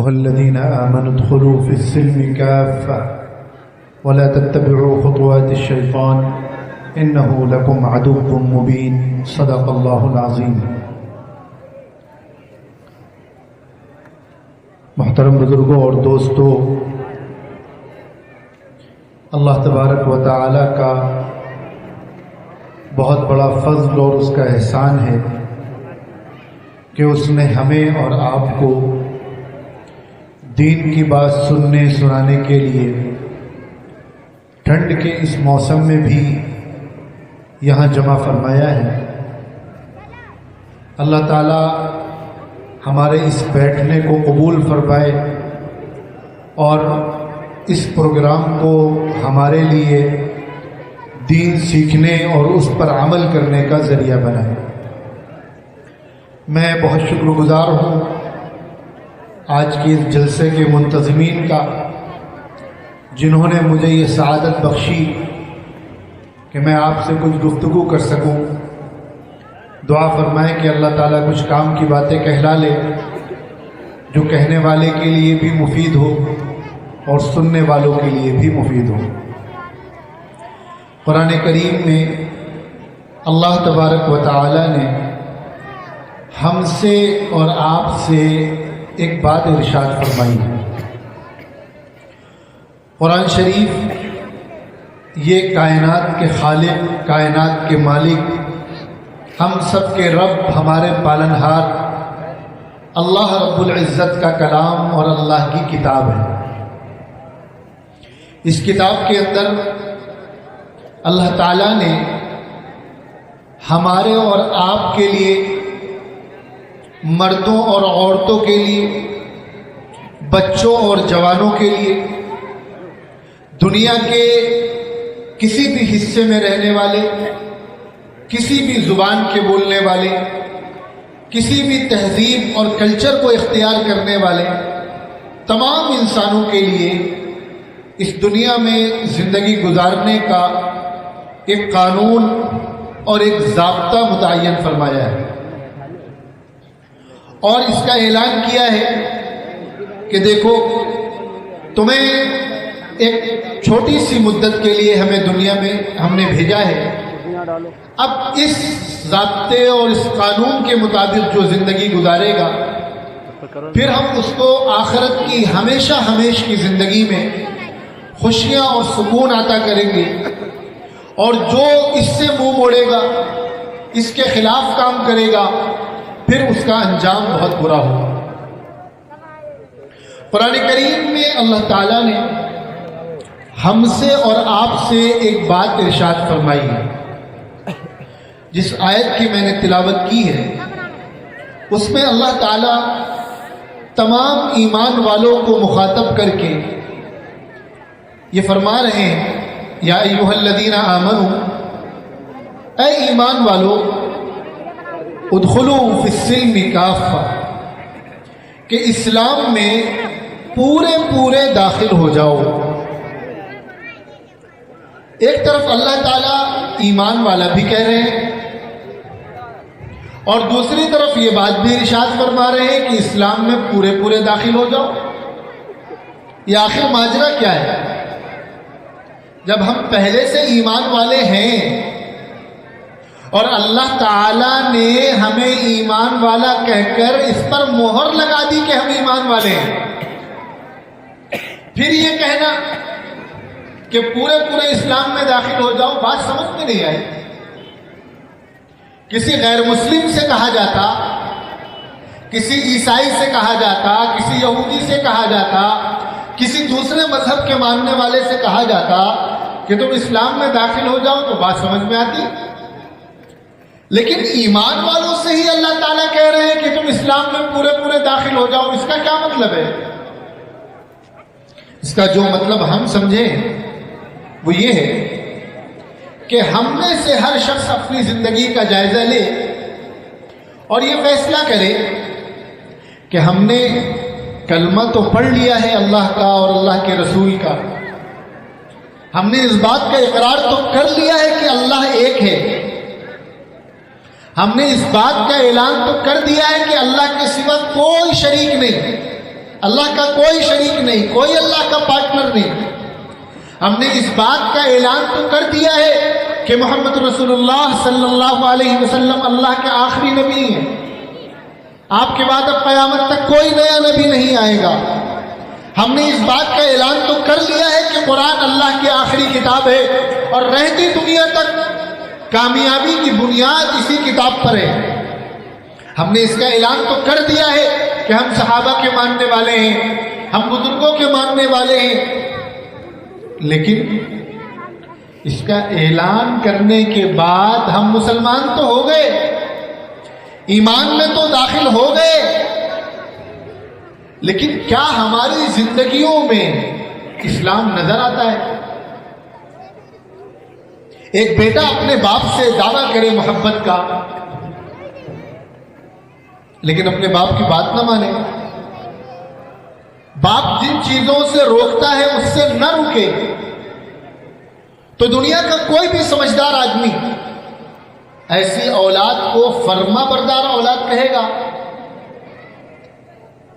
أيها الذين آمنوا ادخلوا في السلم كافة ولا تتبعوا خطوات الشيطان إنه لكم عدو مبين صدق الله العظيم۔ محترم بزرگوں اور دوستو، اللہ تبارک و تعالی کا بہت بڑا فضل اور اس کا احسان ہے کہ اس نے ہمیں اور آپ کو دین کی بات سننے سنانے کے لیے ٹھنڈ کے اس موسم میں بھی یہاں جمع فرمایا ہے۔ اللہ تعالی ہمارے اس بیٹھنے کو قبول فرمائے اور اس پروگرام کو ہمارے لیے دین سیکھنے اور اس پر عمل کرنے کا ذریعہ بنائے۔ میں بہت شکر گزار ہوں آج کے اس جلسے کے منتظمین کا، جنہوں نے مجھے یہ سعادت بخشی کہ میں آپ سے کچھ گفتگو کر سکوں۔ دعا فرمائیں کہ اللہ تعالیٰ کچھ کام کی باتیں کہلا لے جو کہنے والے کے لیے بھی مفید ہو اور سننے والوں کے لیے بھی مفید ہو۔ قرآن کریم میں اللہ تبارک و تعالی نے ہم سے اور آپ سے ایک بات ارشاد فرمائی ہے۔ قرآن شریف یہ کائنات کے خالق، کائنات کے مالک، ہم سب کے رب، ہمارے پالنہار اللہ رب العزت کا کلام اور اللہ کی کتاب ہے۔ اس کتاب کے اندر اللہ تعالیٰ نے ہمارے اور آپ کے لیے، مردوں اور عورتوں کے لیے، بچوں اور جوانوں کے لیے، دنیا کے کسی بھی حصے میں رہنے والے، کسی بھی زبان کے بولنے والے، کسی بھی تہذیب اور کلچر کو اختیار کرنے والے تمام انسانوں کے لیے اس دنیا میں زندگی گزارنے کا ایک قانون اور ایک ضابطہ متعین فرمایا ہے، اور اس کا اعلان کیا ہے کہ دیکھو، تمہیں ایک چھوٹی سی مدت کے لیے ہمیں دنیا میں ہم نے بھیجا ہے، اب اس ضابطے اور اس قانون کے مطابق جو زندگی گزارے گا، پھر ہم اس کو آخرت کی ہمیشہ ہمیش کی زندگی میں خوشیاں اور سکون عطا کریں گے، اور جو اس سے منہ موڑے گا، اس کے خلاف کام کرے گا، پھر اس کا انجام بہت برا ہوگا۔ قرآن کریم میں اللہ تعالیٰ نے ہم سے اور آپ سے ایک بات ارشاد فرمائی ہے۔ جس آیت کی میں نے تلاوت کی ہے اس میں اللہ تعالیٰ تمام ایمان والوں کو مخاطب کر کے یہ فرما رہے ہیں، یا ایھا الذین آمنوا، اے ایمان والو، ادخلوا فی السلم کافہ، کہ اسلام میں پورے داخل ہو جاؤ۔ ایک طرف اللہ تعالیٰ ایمان والا بھی کہہ رہے ہیں، اور دوسری طرف یہ بات بھی ارشاد فرما رہے ہیں کہ اسلام میں پورے داخل ہو جاؤ۔ یہ آخر ماجرا کیا ہے؟ جب ہم پہلے سے ایمان والے ہیں اور اللہ تعالیٰ نے ہمیں ایمان والا کہہ کر اس پر مہر لگا دی کہ ہم ایمان والے ہیں، پھر یہ کہنا کہ پورے اسلام میں داخل ہو جاؤ، بات سمجھ میں نہیں آئی۔ کسی غیر مسلم سے کہا جاتا، کسی عیسائی سے کہا جاتا، کسی یہودی سے کہا جاتا، کسی دوسرے مذہب کے ماننے والے سے کہا جاتا کہ تم اسلام میں داخل ہو جاؤ تو بات سمجھ میں آتی، لیکن ایمان والوں سے ہی اللہ تعالیٰ کہہ رہے ہیں کہ تم اسلام میں پورے داخل ہو جاؤ، اس کا کیا مطلب ہے؟ اس کا جو مطلب ہم سمجھیں وہ یہ ہے کہ ہم میں سے ہر شخص اپنی زندگی کا جائزہ لے اور یہ فیصلہ کرے کہ ہم نے کلمہ تو پڑھ لیا ہے اللہ کا اور اللہ کے رسول کا، ہم نے اس بات کا اقرار تو کر لیا ہے کہ اللہ ایک ہے، ہم نے اس بات کا اعلان تو کر دیا ہے کہ اللہ کے سوا کوئی شریک نہیں، اللہ کا کوئی شریک نہیں، کوئی اللہ کا پارٹنر نہیں۔ ہم نے اس بات کا اعلان تو کر دیا ہے کہ محمد رسول اللہ صلی اللہ علیہ وسلم اللہ کے آخری نبی ہیں۔ آپ کے بعد اب قیامت تک کوئی نیا نبی نہیں آئے گا۔ ہم نے اس بات کا اعلان تو کر لیا ہے کہ قرآن اللہ کی آخری کتاب ہے اور رہتی دنیا تک کامیابی کی بنیاد اسی کتاب پر ہے۔ ہم نے اس کا اعلان تو کر دیا ہے کہ ہم صحابہ کے ماننے والے ہیں، ہم بزرگوں کے ماننے والے ہیں، لیکن اس کا اعلان کرنے کے بعد ہم مسلمان تو ہو گئے، ایمان میں تو داخل ہو گئے، لیکن کیا ہماری زندگیوں میں اسلام نظر آتا ہے؟ ایک بیٹا اپنے باپ سے دعویٰ کرے محبت کا، لیکن اپنے باپ کی بات نہ مانے، باپ جن چیزوں سے روکتا ہے اس سے نہ رکے، تو دنیا کا کوئی بھی سمجھدار آدمی ایسی اولاد کو فرما بردار اولاد کہے گا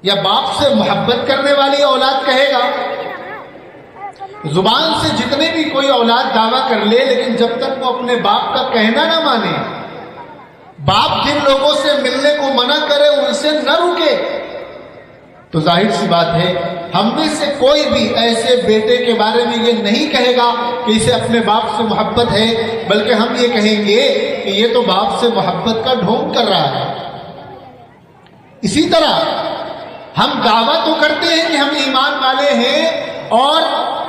یا باپ سے محبت کرنے والی اولاد کہے گا؟ زبان سے جتنے بھی کوئی اولاد دعویٰ کر لے، لیکن جب تک وہ اپنے باپ کا کہنا نہ مانے، باپ جن لوگوں سے ملنے کو منع کرے ان سے نہ رکے، تو ظاہر سی بات ہے ہم میں سے کوئی بھی ایسے بیٹے کے بارے میں یہ نہیں کہے گا کہ اسے اپنے باپ سے محبت ہے، بلکہ ہم یہ کہیں گے کہ یہ تو باپ سے محبت کا ڈھونگ کر رہا ہے۔ اسی طرح ہم دعویٰ تو کرتے ہیں کہ ہم ایمان والے ہیں، اور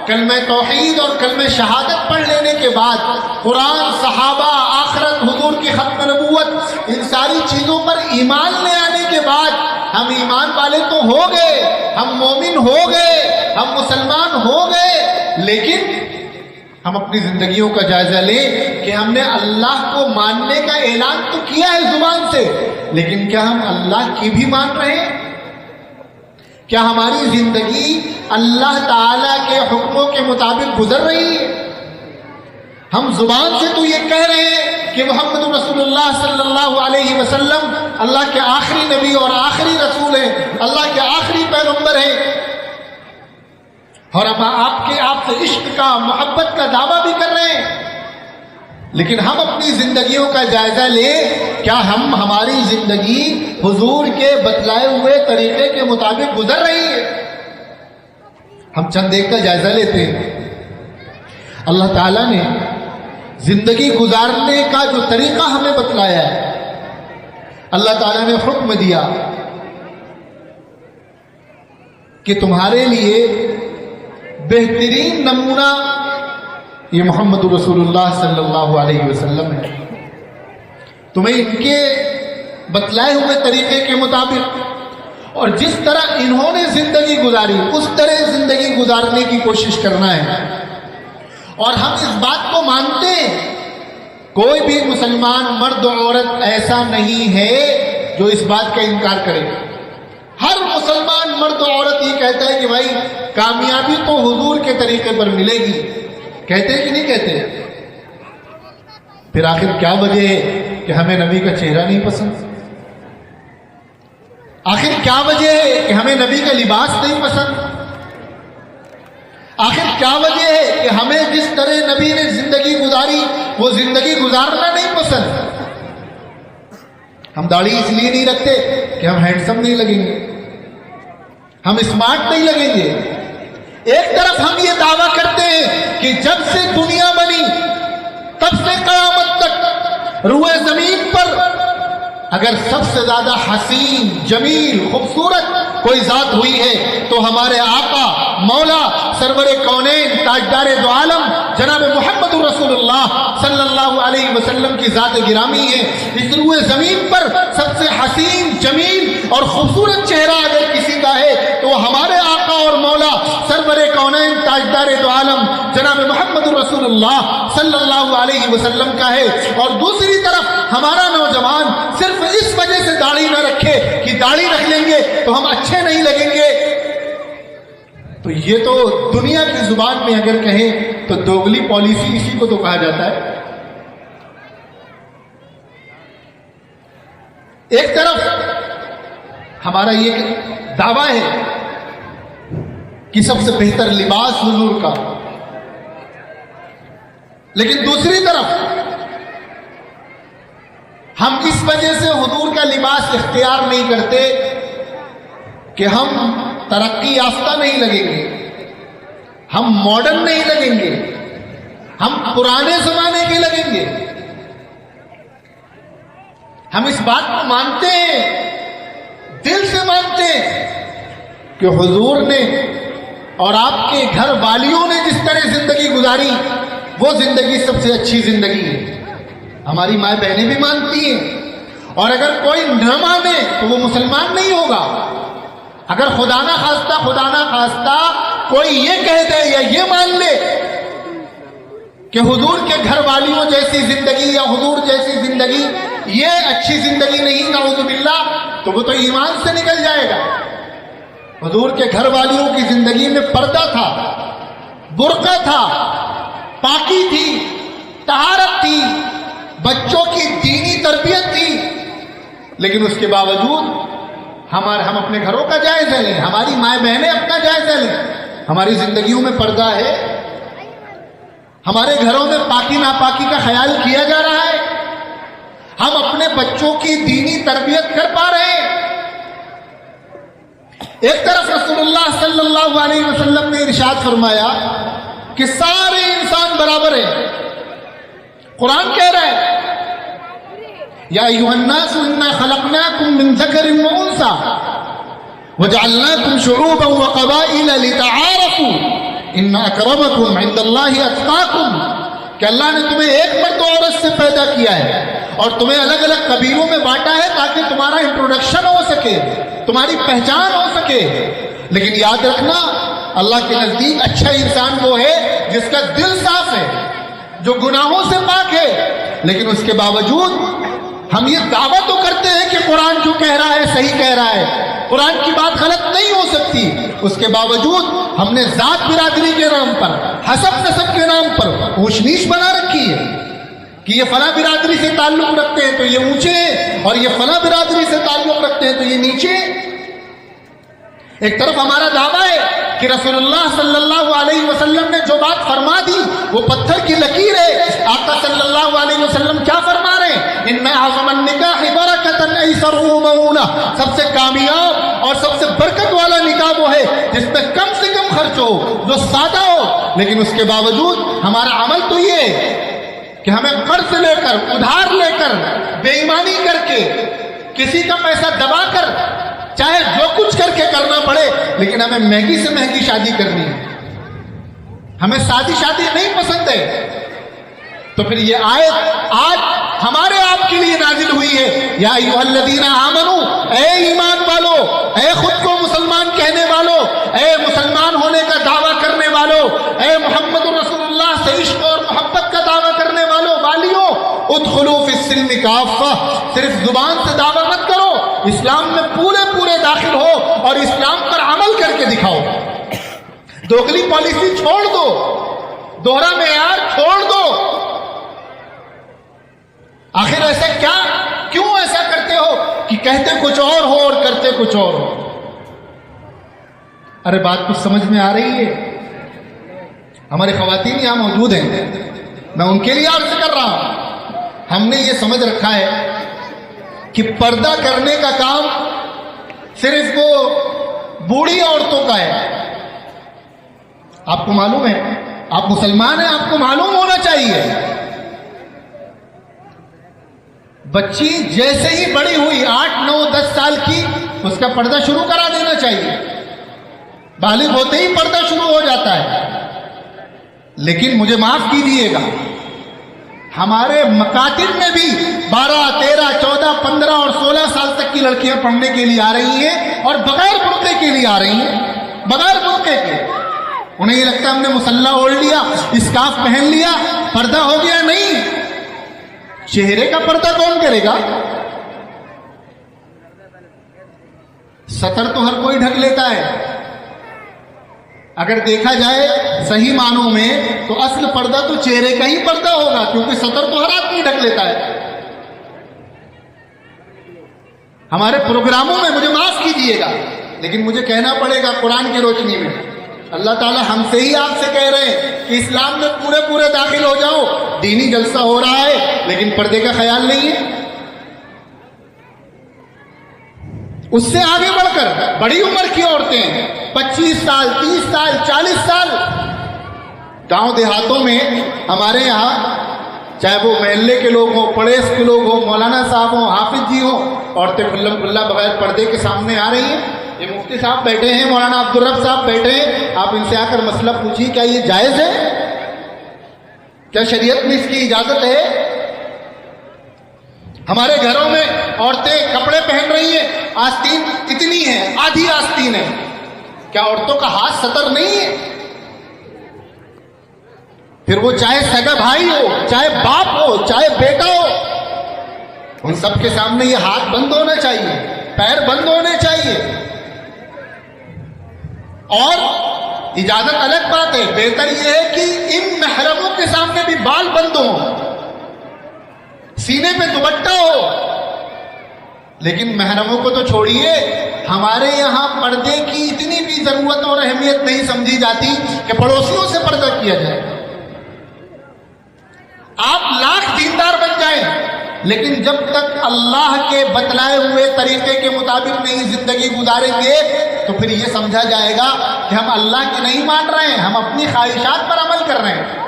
کلمہ توحید اور کلمہ شہادت پڑھ لینے کے بعد قرآن، صحابہ، آخرت، حضور کی ختم نبوت، ان ساری چیزوں پر ایمان لے آنے کے بعد ہم ایمان والے تو ہو گئے، ہم مومن ہو گئے، ہم مسلمان ہو گئے، لیکن ہم اپنی زندگیوں کا جائزہ لیں کہ ہم نے اللہ کو ماننے کا اعلان تو کیا ہے زبان سے، لیکن کیا ہم اللہ کی بھی مان رہے ہیں؟ کیا ہماری زندگی اللہ تعالیٰ کے حکموں کے مطابق گزر رہی ہے؟ ہم زبان سے تو یہ کہہ رہے ہیں کہ محمد رسول اللہ صلی اللہ علیہ وسلم اللہ کے آخری نبی اور آخری رسول ہیں، اللہ کے آخری پیغمبر ہیں، اور اب آپ سے عشق کا، محبت کا دعویٰ بھی کر رہے ہیں، لیکن ہم اپنی زندگیوں کا جائزہ لیں، کیا ہماری زندگی حضور کے بتلائے ہوئے طریقے کے مطابق گزر رہی ہے؟ ہم چند ایک کا جائزہ لیتے ہیں۔ اللہ تعالیٰ نے زندگی گزارنے کا جو طریقہ ہمیں بتلایا ہے، اللہ تعالیٰ نے حکم دیا کہ تمہارے لیے بہترین نمونہ یہ محمد رسول اللہ صلی اللہ علیہ وسلم ہے۔ تمہیں ان کے بتلائے ہوئے طریقے کے مطابق اور جس طرح انہوں نے زندگی گزاری اس طرح زندگی گزارنے کی کوشش کرنا ہے، اور ہم اس بات کو مانتے ہیں، کوئی بھی مسلمان مرد و عورت ایسا نہیں ہے جو اس بات کا انکار کرے۔ ہر مسلمان مرد و عورت یہ کہتا ہے کہ بھائی کامیابی تو حضور کے طریقے پر ملے گی، کہتے ہیں کہ نہیں کہتے؟ پھر آخر کیا وجہ ہے کہ ہمیں نبی کا چہرہ نہیں پسند؟ آخر کیا وجہ ہے کہ ہمیں نبی کا لباس نہیں پسند؟ آخر کیا وجہ ہے کہ ہمیں جس طرح نبی نے زندگی گزاری وہ زندگی گزارنا نہیں پسند؟ ہم داڑھی اس لیے نہیں رکھتے کہ ہم ہینڈسم نہیں لگیں گے، ہم اسمارٹ نہیں لگیں گے۔ ایک طرف ہم یہ دعویٰ کرتے ہیں کہ جب سے دنیا بنی تب سے قیامت تک روئے زمین پر اگر سب سے زیادہ حسین، جمیل، خوبصورت کوئی ذات ہوئی ہے تو ہمارے آقا، مولا، سرور کونین، تاجدار دو عالم جناب محمد رسول اللہ صلی اللہ علیہ وسلم کی ذات گرامی ہے۔ اس روئے زمین پر سب سے حسین، جمیل اور خوبصورت چہرہ اگر کسی کا ہے تو ہمارے آقا اور مولا سرور کونین، تاجدار دو عالم جناب محمد رسول اللہ صلی اللہ علیہ وسلم کا ہے۔ اور دوسری طرف ہمارا نوجوان صرف اس وجہ سے داڑھی نہ رکھے کہ داڑھی رکھ لیں گے تو ہم اچھے نہیں لگیں گے، تو یہ تو دنیا کی زبان میں اگر کہیں تو دوگلی پالیسی اسی کو تو کہا جاتا ہے۔ ایک طرف ہمارا یہ دعویٰ ہے کہ سب سے بہتر لباس حضور کا، لیکن دوسری طرف ہم اس وجہ سے حضور کا لباس اختیار نہیں کرتے کہ ہم ترقی یافتہ نہیں لگیں گے، ہم ماڈرن نہیں لگیں گے، ہم پرانے زمانے کے لگیں گے۔ ہم اس بات کو مانتے ہیں، دل سے مانتے ہیں کہ حضور نے اور آپ کے گھر والیوں نے جس طرح زندگی گزاری وہ زندگی سب سے اچھی زندگی ہے۔ ہماری مائیں بہنیں بھی مانتی ہیں، اور اگر کوئی نہ مانے تو وہ مسلمان نہیں ہوگا۔ اگر خدا نہ خواستہ کوئی یہ کہہ دے یا یہ مان لے کہ حضور کے گھر والیوں جیسی زندگی یا حضور جیسی زندگی یہ اچھی زندگی نہیں، نعوذ باللہ، تو وہ تو ایمان سے نکل جائے گا۔ حضور کے گھر والیوں کی زندگی میں پردہ تھا، برقع تھا، پاکی تھی، طہارت تھی، بچوں کی دینی تربیت تھی، لیکن اس کے باوجود ہم اپنے گھروں کا جائزہ لیں، ہماری مائیں بہنیں اپنا جائزہ لیں۔ ہماری زندگیوں میں پردہ ہے، ہمارے گھروں میں پاکی ناپاکی کا خیال کیا جا رہا ہے، ہم اپنے بچوں کی دینی تربیت کر پا رہے ہیں۔ ایک طرف رسول اللہ صلی اللہ علیہ وسلم نے ارشاد فرمایا کہ سارے انسان برابر ہیں۔ قرآن کہہ رہا ہے یا ایھا الناس انا خلقناکم من ذکر وانثى وجعلناکم شعوبا وقبائل لتعارفوا ان اکرمکم عند اللہ اتقاکم، کہ اللہ نے تمہیں ایک مرد و عورت سے پیدا کیا ہے اور تمہیں الگ الگ قبیلوں میں بانٹا ہے تاکہ تمہارا انٹروڈکشن ہو سکے، تمہاری پہچان ہو سکے۔ لیکن یاد رکھنا، اللہ کے نزدیک اچھا انسان وہ ہے جس کا دل صاف ہے، جو گناہوں سے پاک ہے، لیکن اس کے باوجود ہم یہ دعویٰ تو کرتے ہیں کہ قرآن جو کہہ رہا ہے صحیح کہہ رہا ہے، قرآن کی بات غلط نہیں ہو سکتی، اس کے باوجود ہم نے ذات برادری کے نام پر، حسب نسب کے نام پر اونچ نیچ بنا رکھی ہے کہ یہ فلاں برادری سے تعلق رکھتے ہیں تو یہ اونچے ہیں، اور یہ فلاں برادری سے تعلق رکھتے ہیں تو یہ نیچے ہیں۔ ایک طرف ہمارا دعویٰ ہے کہ رسول اللہ صلی اللہ علیہ وسلم نے جو بات فرما دی وہ پتھر کی لکیر ہے۔ آقا صلی اللہ علیہ وسلم کیا فرما رہے ہیں؟ ان اعظم النکاح برکۃ ایسرہ مؤونہ، سب سے کامیاب اور سب سے برکت والا نکاح وہ ہے جس میں کم سے کم خرچ ہو، جو سادہ ہو، لیکن اس کے باوجود ہمارا عمل تو یہ ہے کہ ہمیں قرض لے کر، ادھار لے کر، بے ایمانی کر کے، کسی کا پیسہ دبا کر، چاہے جو کچھ کر کے کرنا پڑے، لیکن ہمیں مہنگی سے مہنگی شادی کرنی ہے، ہمیں سادی شادی نہیں پسند ہے۔ تو پھر یہ آیت آج ہمارے آپ کے لیے نازل ہوئی ہے، یا ایھا الذین آمنوا، اے ایمان والو، اے خود کو مسلمان کہنے والو، اے مسلمان ہونے کا دعویٰ کرنے والو، اے محمد رسول اللہ سے عشق اور محبت کا دعویٰ کرنے والو، والیو، ادخلوا فی السلم کافہ، صرف زبان سے دعویٰ مت کرو، اسلام میں پورے داخل ہو اور اسلام پر عمل کر کے دکھاؤ۔ دوگلی پالیسی چھوڑ دو، دوہرا معیار چھوڑ دو۔ آخر ایسا کیوں ایسا کرتے ہو کہ کہتے کچھ اور ہو اور کرتے کچھ اور ہو؟ ارے بات کچھ سمجھ میں آ رہی ہے؟ ہمارے خواتین یہاں موجود ہیں، میں ان کے لیے عرض کر رہا ہوں، ہم نے یہ سمجھ رکھا ہے کہ پردہ کرنے کا کام صرف وہ بوڑھی عورتوں کا ہے۔ آپ کو معلوم ہے، آپ مسلمان ہیں، آپ کو معلوم ہونا چاہیے، بچی جیسے ہی بڑی ہوئی 8 9 10 سال کی، اس کا پردہ شروع کرا دینا چاہیے، بالغ ہوتے ہی پردہ شروع ہو جاتا ہے۔ لیکن مجھے معاف کیجیے گا، ہمارے مکاتب میں بھی 12 13 14 15 اور 16 سال تک کی لڑکیاں پڑھنے کے لیے آ رہی ہیں، اور بغیر برقعے کے لیے آ رہی ہیں، بغیر برقعے کے۔ انہیں یہ لگتا ہے ہم نے مسلح اوڑھ لیا، اسکارف پہن لیا، پردہ ہو گیا۔ نہیں، چہرے کا پردہ کون کرے گا؟ سطر تو ہر کوئی ڈھک لیتا ہے، اگر دیکھا جائے صحیح معنوں میں تو اصل پردہ تو چہرے کا ہی پردہ ہوگا، کیونکہ سطر تو ہر آدمی ڈھک لیتا ہے۔ ہمارے پروگراموں میں، مجھے معاف کیجئے گا لیکن مجھے کہنا پڑے گا قرآن کی روشنی میں، اللہ تعالیٰ ہم سے ہی آپ سے کہہ رہے ہیں کہ اسلام میں پورے پورے داخل ہو جاؤ، دینی جلسہ ہو رہا ہے لیکن پردے کا خیال نہیں ہے۔ اس سے آگے بڑھ کر بڑی عمر کی عورتیں 25 سال 30 سال 40 سال، گاؤں دیہاتوں میں ہمارے یہاں چاہے وہ محلے کے لوگ ہوں، پڑوس کے لوگ ہوں، مولانا صاحب ہوں، حافظ جی ہوں، عورتیں کھلم کھلا بغیر پردے کے سامنے آ رہی ہیں۔ یہ مفتی صاحب بیٹھے ہیں، مولانا عبدالرب صاحب بیٹھے ہیں، آپ ان سے آ کر مسئلہ پوچھیے کیا یہ جائز ہے؟ کیا شریعت میں اس کی اجازت ہے؟ ہمارے گھروں میں عورتیں کپڑے پہن رہی ہیں، آستین اتنی ہے، آدھی آستین ہے، کیا عورتوں کا ہاتھ سطر نہیں ہے؟ پھر وہ چاہے سگا بھائی ہو، چاہے باپ ہو، چاہے بیٹا ہو، ان سب کے سامنے یہ ہاتھ بند ہونا چاہیے، پیر بند ہونے چاہیے۔ اور اجازت الگ بات ہے، بہتر یہ ہے کہ ان محرموں کے سامنے بھی بال بند ہوں، سینے پہ دوپٹہ ہو۔ لیکن محرموں کو تو چھوڑیے، ہمارے یہاں پردے کی اتنی بھی ضرورت اور اہمیت نہیں سمجھی جاتی کہ پڑوسیوں سے پردہ کیا جائے۔ آپ لاکھ دیندار بن جائیں، لیکن جب تک اللہ کے بتلائے ہوئے طریقے کے مطابق نہیں زندگی گزاریں گے تو پھر یہ سمجھا جائے گا کہ ہم اللہ کی نہیں مان رہے ہیں، ہم اپنی خواہشات پر عمل کر رہے ہیں۔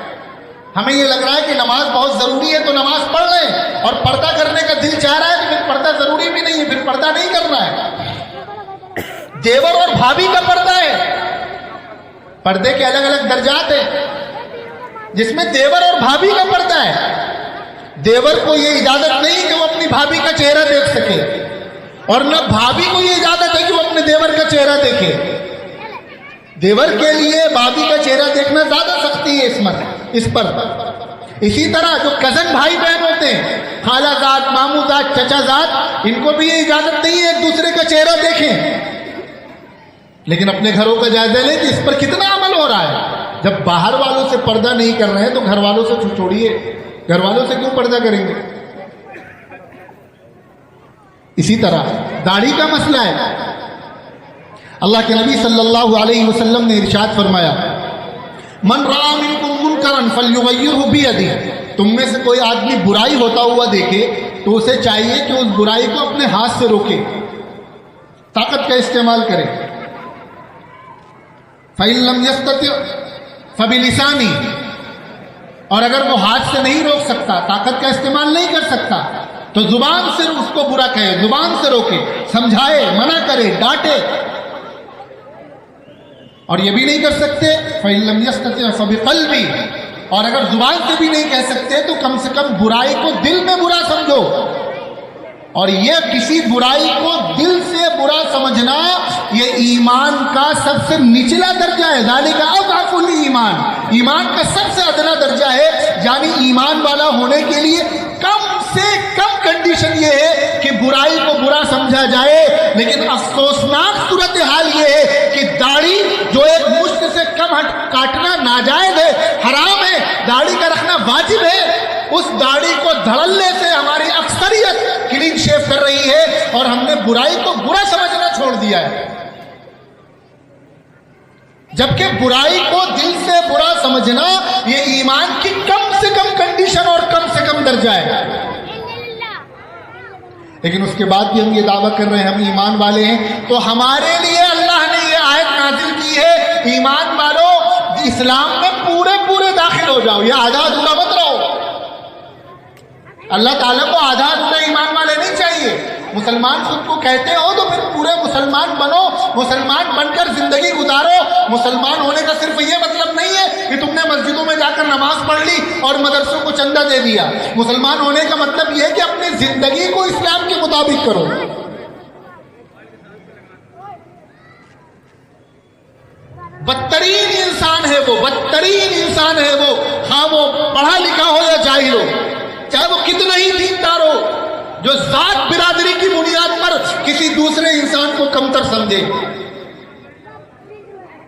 ہمیں یہ لگ رہا ہے کہ نماز بہت ضروری ہے تو نماز پڑھ رہے ہیں، اور پردہ کرنے کا دل چاہ رہا ہے تو پھر پردہ ضروری بھی نہیں ہے، پھر پردہ نہیں کرنا ہے۔ دیور اور بھابھی کا پردہ ہے، پردے کے الگ الگ درجات ہیں، جس میں دیور اور بھابھی کا پردہ ہے۔ دیور کو یہ اجازت نہیں کہ وہ اپنی بھابھی کا چہرہ دیکھ سکے، اور نہ بھابھی کو یہ اجازت ہے کہ وہ اپنے دیور کا چہرہ دیکھے۔ دیور کے لیے بھابھی کا چہرہ دیکھنا زیادہ سختی ہے اس پر۔ اسی طرح جو کزن بھائی بہن ہوتے ہیں، خالہ زاد، ماموں زاد، چچا زاد، ان کو بھی یہ اجازت نہیں ہے ایک دوسرے کا چہرہ دیکھیں۔ لیکن اپنے گھروں کا جائزہ لیں کہ اس پر کتنا عمل ہو رہا ہے۔ جب باہر والوں سے پردہ نہیں کر رہے ہیں تو گھر والوں سے چھوڑیے، گھر والوں سے کیوں پردہ کریں گے؟ اسی طرح داڑھی کا مسئلہ ہے۔ اللہ کے نبی صلی اللہ علیہ وسلم نے ارشاد فرمایا، من رأى منکم منکرا فلیغیرہ بیدہ، تم میں سے کوئی آدمی برائی ہوتا ہوا دیکھے تو اسے چاہیے کہ اس برائی کو اپنے ہاتھ سے روکے، طاقت کا استعمال کرے۔ فإن لم يستطع فبلسانہ، اور اگر وہ ہاتھ سے نہیں روک سکتا، طاقت کا استعمال نہیں کر سکتا، تو زبان سے اس کو برا کہے، زبان سے روکے، سمجھائے، منع کرے، ڈانٹے۔ اور یہ بھی نہیں کر سکتے فإن لم يستطع فبقلبہ، اور اگر زبان سے بھی نہیں کہہ سکتے تو کم سے کم برائی کو دل میں برا سمجھو۔ اور یہ کسی برائی کو دل سے برا سمجھنا یہ ایمان کا سب سے نچلا درجہ ہے۔ ذالک اضعف الایمان، ایمان کا سب سے ادنا درجہ ہے۔ یعنی ایمان والا ہونے کے لیے کم سے کم کنڈیشن یہ ہے کہ برائی کو برا سمجھا جائے۔ لیکن افسوسناک صورتحال یہ ہے کہ داڑھی جو ایک مشت سے کم کاٹنا ناجائز ہے، حرام ہے، داڑھی کا رکھنا واجب ہے، اس داڑھی کو دھڑلنے سے ہماری اکثریت کلین شیو کر رہی ہے، اور ہم نے برائی کو برا سمجھنا چھوڑ دیا ہے، جبکہ برائی کو دل سے برا سمجھنا یہ ایمان کی کم سے کم کنڈیشن اور کم سے کم درجہ ہے۔ لیکن اس کے بعد بھی ہم یہ دعویٰ کر رہے ہیں ہم ایمان والے ہیں، تو ہمارے لیے اللہ نے یہ آیت نازل کی ہے، ایمان والوں اسلام میں پورے پورے داخل ہو جاؤ، یہ آدھا ادھورا مت رہو۔ اللہ تعالیٰ کو آدھا ادھورا ایمان والے نہیں چاہیے۔ مسلمان خود کو کہتے ہو تو پھر پورے مسلمان بنو، مسلمان بن کر زندگی گزارو۔ مسلمان ہونے کا صرف یہ مطلب نہیں ہے کہ تم نے مسجدوں میں جا کر نماز پڑھ لی اور مدرسوں کو چندہ دے دیا۔ مسلمان ہونے کا مطلب یہ ہے کہ اپنی زندگی کو اسلام کے مطابق کرو۔ بدترین انسان ہے وہ، بدترین انسان ہے وہ، ہاں وہ پڑھا لکھا ہو یا جاہل ہو، چاہے وہ کتنا ہی دیندار ہو، جو ذات برادری کی بنیاد پر کسی دوسرے انسان کو کمتر سمجھے۔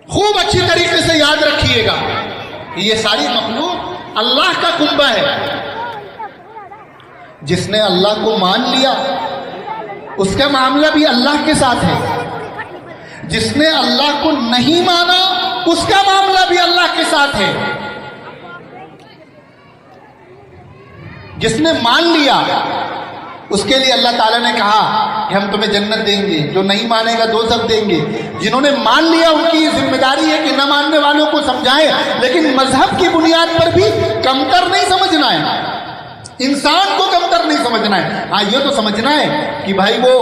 خوب اچھی طریقے سے یاد رکھیے گا کہ یہ ساری مخلوق اللہ کا کنبہ ہے۔ جس نے اللہ کو مان لیا اس کا معاملہ بھی اللہ کے ساتھ ہے، جس نے اللہ کو نہیں مانا اس کا معاملہ بھی اللہ کے ساتھ ہے. جس نے مان لیا اس کے لیے اللہ تعالیٰ نے کہا کہ ہم تمہیں جنت دیں گے، جو نہیں مانے گا دوزخ دیں گے. جنہوں نے مان لیا ان کی ذمہ داری ہے کہ نہ ماننے والوں کو سمجھائیں، لیکن مذہب کی بنیاد پر بھی کمتر نہیں سمجھنا ہے، انسان کو کمتر نہیں سمجھنا ہے. ہاں یہ تو سمجھنا ہے کہ بھائی وہ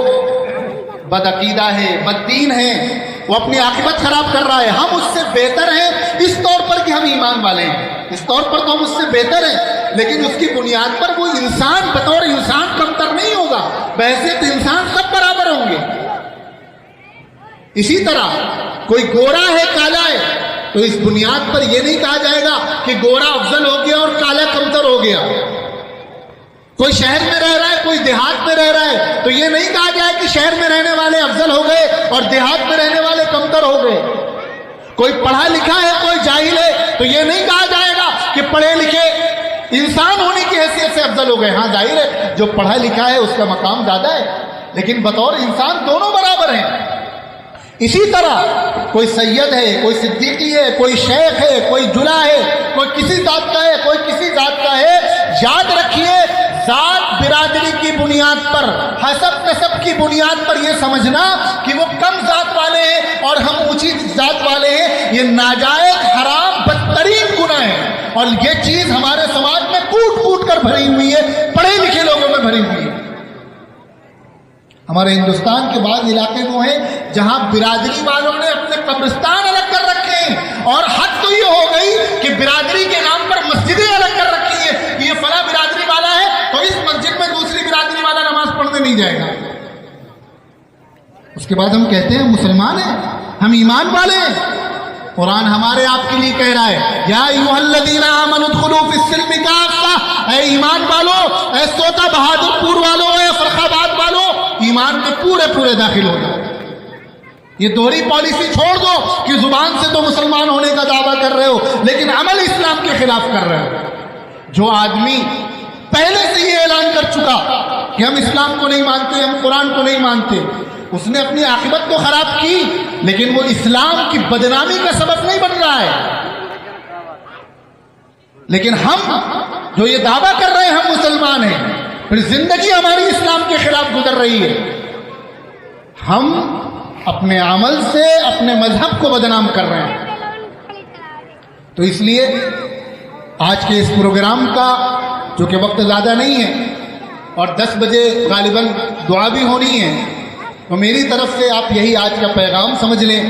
بدعقیدہ ہے، بددین ہے، وہ اپنی عاقبت خراب کر رہا ہے، ہم اس سے بہتر ہیں اس طور پر کہ ہم ایمان والے ہیں، اس طور پر تو ہم اس سے بہتر ہیں، لیکن اس کی بنیاد پر وہ انسان بطور انسان کمتر نہیں ہوگا، بحیثیت انسان سب برابر ہوں گے. اسی طرح کوئی گورا ہے کالا ہے تو اس بنیاد پر یہ نہیں کہا جائے گا کہ گورا افضل ہو گیا اور کالا کمتر ہو گیا. کوئی شہر میں رہ رہا ہے کوئی دیہات میں رہ رہا ہے تو یہ نہیں کہا جائے کہ شہر میں رہنے والے افضل ہو گئے اور دیہات میں رہنے والے کمتر ہو گئے. کوئی پڑھا لکھا ہے کوئی جاہل ہے تو یہ نہیں کہا جائے گا کہ پڑھے لکھے انسان ہونے کی حیثیت سے افضل ہو گئے. ہاں ظاہر ہے جو پڑھا لکھا ہے اس کا مقام زیادہ ہے، لیکن بطور انسان دونوں برابر ہیں. اسی طرح کوئی سید ہے کوئی صدیقی ہے کوئی شیخ ہے کوئی جلا ہے، کوئی کسی ذات کا ہے کوئی کسی ذات کا ہے. یاد رکھیے ذات برادری کی بنیاد پر، حسب نسب کی بنیاد پر یہ سمجھنا کہ وہ کم ذات والے ہیں اور ہم اونچی ذات والے ہیں، یہ ناجائز حرام بدترین گناہ ہے. اور یہ چیز ہمارے سماج میں کوٹ کوٹ کر بھری ہوئی ہے، پڑھے لکھے لوگوں میں بھری ہوئی ہے. ہمارے ہندوستان کے بعض علاقے وہ ہیں جہاں برادری والوں نے اپنے قبرستان الگ کر رکھے ہیں، اور حد تو یہ ہو گئی کہ برادری کے نام پر مسجدیں الگ کر رکھی ہیں. یہ فلاں برادری والا ہے تو اس مسجد میں دوسری برادری والا نماز پڑھنے نہیں جائے گا. اس کے بعد ہم کہتے ہیں ہم مسلمان ہیں، ہم ایمان والے ہیں. قرآن ہمارے آپ کے لیے کہہ رہا ہے یا ایھا الذین آمنوا ادخلوا فی السلم کافہ، اے ایمان والو، اے سوتا بہادر پور والو، اے فرخ آباد والو، ایمان میں پورے پورے داخل ہو جاؤ. یہ دوہری پالیسی چھوڑ دو کہ زبان سے تو مسلمان ہونے کا دعویٰ کر رہے ہو لیکن عمل اسلام کے خلاف کر رہے ہو. جو آدمی پہلے سے یہ اعلان کر چکا کہ ہم اسلام کو نہیں مانتے، ہم قرآن کو نہیں مانتے، اس نے اپنی عاقبت تو خراب کی لیکن وہ اسلام کی بدنامی کا سبب نہیں بن رہا ہے. لیکن ہم جو یہ دعویٰ کر رہے ہیں ہم مسلمان ہیں، پھر زندگی ہماری اسلام کے خلاف گزر رہی ہے، ہم اپنے عمل سے اپنے مذہب کو بدنام کر رہے ہیں. تو اس لیے آج کے اس پروگرام کا جو کہ وقت زیادہ نہیں ہے اور 10 بجے غالباً دعا بھی ہونی ہے، تو میری طرف سے آپ یہی آج کا پیغام سمجھ لیں.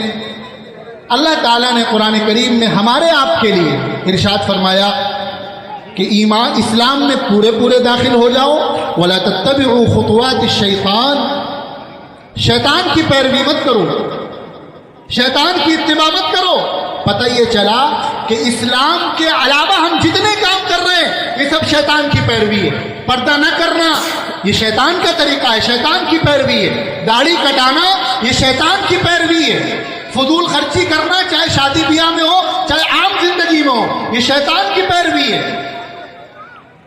اللہ تعالیٰ نے قرآن کریم میں ہمارے آپ کے لیے ارشاد فرمایا کہ ایمان اسلام میں پورے پورے داخل ہو جاؤ، وَلَا تَتَّبِعُوا خُطُوَاتِ الشَّيْطَانِ، شیطان کی پیروی مت کرو، شیطان کی اتباع مت کرو. پتہ یہ چلا کہ اسلام کے علاوہ ہم جتنے کام کر رہے ہیں یہ سب شیطان کی پیروی ہے. پردہ نہ کرنا یہ شیطان کا طریقہ ہے، شیطان کی پیروی ہے. داڑھی کٹانا یہ شیطان کی پیروی ہے. فضول خرچی کرنا چاہے شادی بیاہ میں ہو چاہے عام زندگی میں ہو یہ شیطان کی پیروی ہے.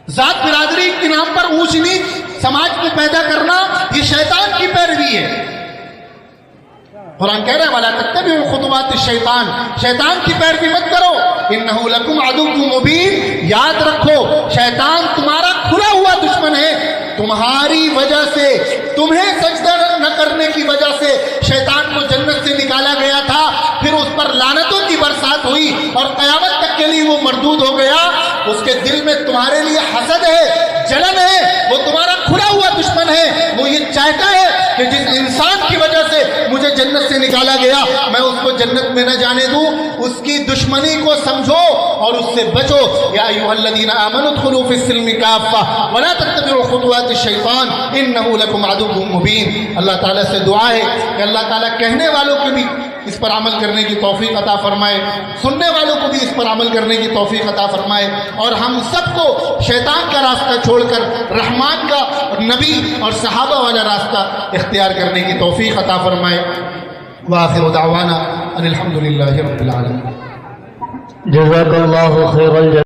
ذات برادری کے نام پر اونچ نیچ سماج میں پیدا کرنا یہ شیطان کی پیروی ہے. قرآن کہہ رہا ہے وَلَا تَتَّبِعُوا خُطُوَاتِ الشَّيْطَانِ، شیطان کی پیروی مت کرو. إِنَّهُ لَكُمْ عَدُوٌّ مُبِينٌ، یاد رکھو شیطان تمہارا کھلا ہوا دشمن ہے. تمہاری وجہ سے، تمہیں سجدہ نہ کرنے کی وجہ سے شیطان کو جنت سے نکالا گیا تھا، پھر اس پر لعنتوں کی برسات ہوئی اور قیامت تک کے لیے وہ مردود ہو گیا. اس کے دل میں تمہارے لیے حسد ہے، جلن ہے، وہ تمہارا کھلا ہوا دشمن ہے. وہ یہ چاہتا ہے کہ جس انسان کی وجہ سے مجھے جنت سے نکالا گیا میں اس کو جنت میں نہ جانے دوں. اس کی دشمنی کو سمجھو اور اس سے بچو. یا ایھا الذین آمنوا ادخلوا فی السلم کافہ ولا تتبعوا خطوات الشیطان انہ لکم عدو مبین. اللہ تعالیٰ سے دعا ہے کہ اللہ تعالیٰ کہنے والوں کو بھی اس پر عمل کرنے کی توفیق عطا فرمائے، سننے والوں کو بھی اس پر عمل کرنے کی توفیق عطا فرمائے، اور ہم سب کو شیطان کا راستہ چھوڑ کر رحمان کا، نبی اور صحابہ والا راستہ اختیار کرنے کی توفیق عطا فرمائے. وآخر دعوانا ان الحمد للہ رب العالمین. جزاک اللہ خیر.